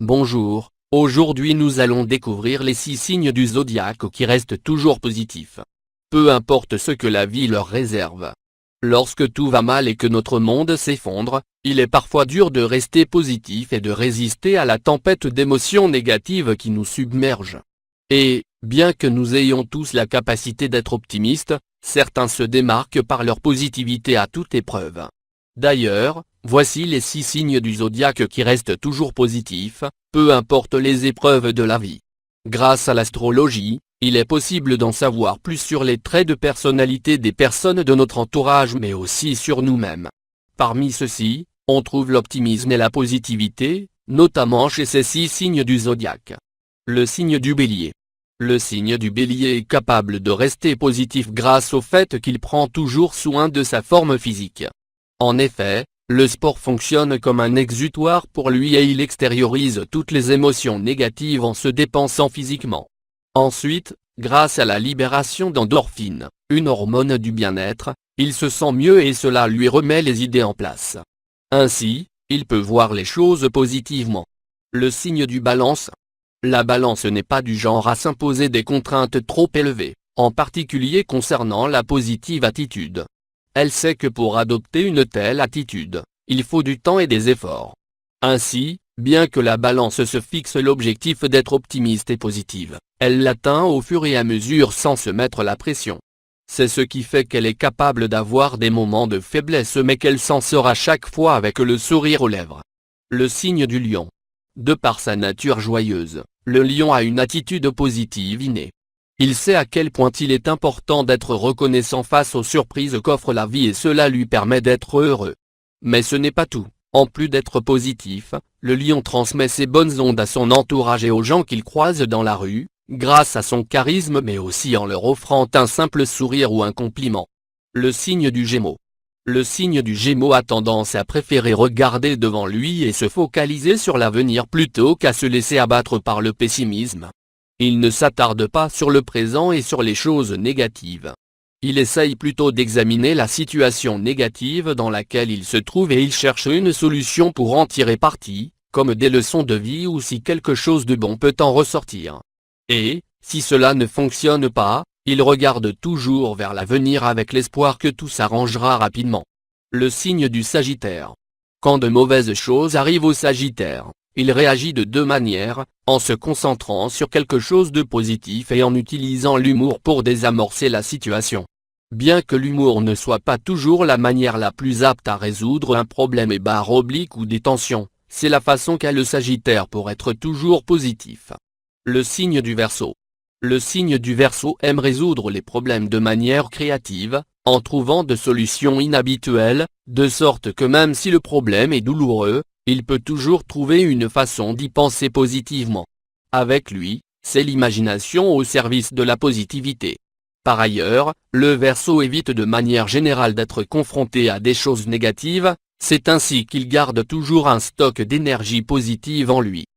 Bonjour, aujourd'hui nous allons découvrir les 6 signes du zodiaque qui restent toujours positifs. Peu importe ce que la vie leur réserve. Lorsque tout va mal et que notre monde s'effondre, il est parfois dur de rester positif et de résister à la tempête d'émotions négatives qui nous submerge. Et, bien que nous ayons tous la capacité d'être optimistes, certains se démarquent par leur positivité à toute épreuve. D'ailleurs, voici les 6 signes du zodiaque qui restent toujours positifs, peu importe les épreuves de la vie. Grâce à l'astrologie, il est possible d'en savoir plus sur les traits de personnalité des personnes de notre entourage mais aussi sur nous-mêmes. Parmi ceux-ci, on trouve l'optimisme et la positivité, notamment chez ces 6 signes du zodiaque. Le signe du Bélier. Le signe du Bélier est capable de rester positif grâce au fait qu'il prend toujours soin de sa forme physique. En effet, le sport fonctionne comme un exutoire pour lui et il extériorise toutes les émotions négatives en se dépensant physiquement. Ensuite, grâce à la libération d'endorphines, une hormone du bien-être, il se sent mieux et cela lui remet les idées en place. Ainsi, il peut voir les choses positivement. Le signe du Balance. La Balance n'est pas du genre à s'imposer des contraintes trop élevées, en particulier concernant la positive attitude. Elle sait que pour adopter une telle attitude, il faut du temps et des efforts. Ainsi, bien que la Balance se fixe l'objectif d'être optimiste et positive, elle l'atteint au fur et à mesure sans se mettre la pression. C'est ce qui fait qu'elle est capable d'avoir des moments de faiblesse mais qu'elle s'en sort à chaque fois avec le sourire aux lèvres. Le signe du Lion. De par sa nature joyeuse, le Lion a une attitude positive innée. Il sait à quel point il est important d'être reconnaissant face aux surprises qu'offre la vie et cela lui permet d'être heureux. Mais ce n'est pas tout. En plus d'être positif, le Lion transmet ses bonnes ondes à son entourage et aux gens qu'il croise dans la rue, grâce à son charisme mais aussi en leur offrant un simple sourire ou un compliment. Le signe du Gémeaux. Le signe du Gémeaux a tendance à préférer regarder devant lui et se focaliser sur l'avenir plutôt qu'à se laisser abattre par le pessimisme. Il ne s'attarde pas sur le présent et sur les choses négatives. Il essaye plutôt d'examiner la situation négative dans laquelle il se trouve et il cherche une solution pour en tirer parti, comme des leçons de vie ou si quelque chose de bon peut en ressortir. Et, si cela ne fonctionne pas, il regarde toujours vers l'avenir avec l'espoir que tout s'arrangera rapidement. Le signe du Sagittaire. Quand de mauvaises choses arrivent au Sagittaire, il réagit de 2 manières, en se concentrant sur quelque chose de positif et en utilisant l'humour pour désamorcer la situation. Bien que l'humour ne soit pas toujours la manière la plus apte à résoudre un problème ou des tensions, c'est la façon qu'a le Sagittaire pour être toujours positif. Le signe du Verseau. Le signe du Verseau aime résoudre les problèmes de manière créative, en trouvant de solutions inhabituelles, de sorte que même si le problème est douloureux, il peut toujours trouver une façon d'y penser positivement. Avec lui, c'est l'imagination au service de la positivité. Par ailleurs, le Verseau évite de manière générale d'être confronté à des choses négatives, c'est ainsi qu'il garde toujours un stock d'énergie positive en lui.